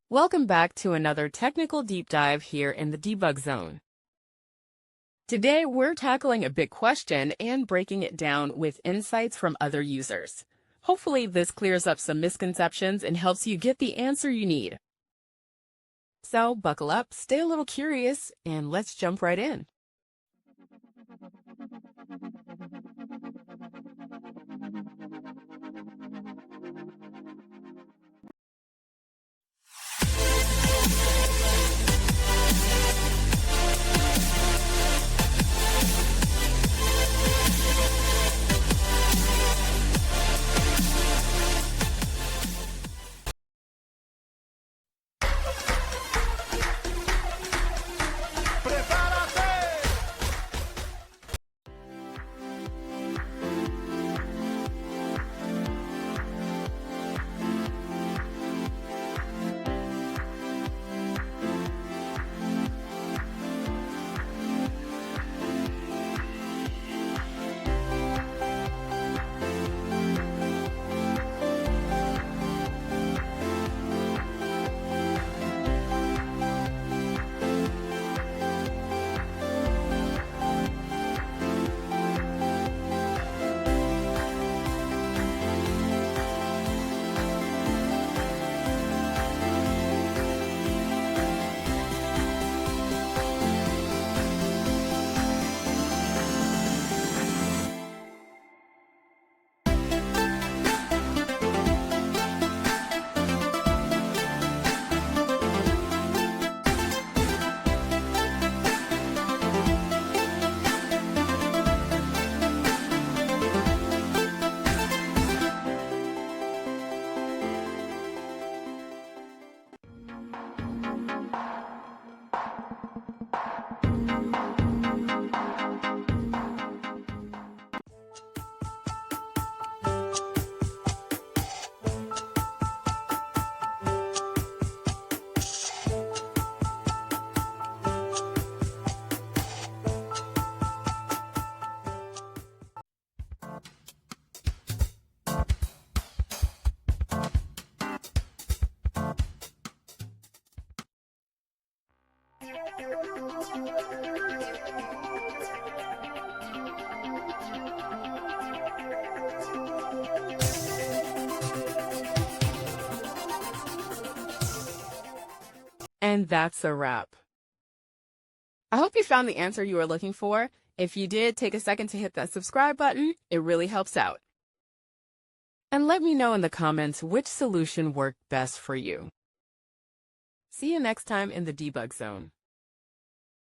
Welcome back to another technical deep dive here in the debug zone. Today, we're tackling a big question and breaking it down with insights from other users. Hopefully, this clears up some misconceptions and helps you get the answer you need. So, buckle up, stay a little curious, and let's jump right in. And that's a wrap. I hope you found the answer you were looking for. If you did, take a second to hit that subscribe button. It really helps out. And let me know in the comments which solution worked best for you. See you next time in the debug zone.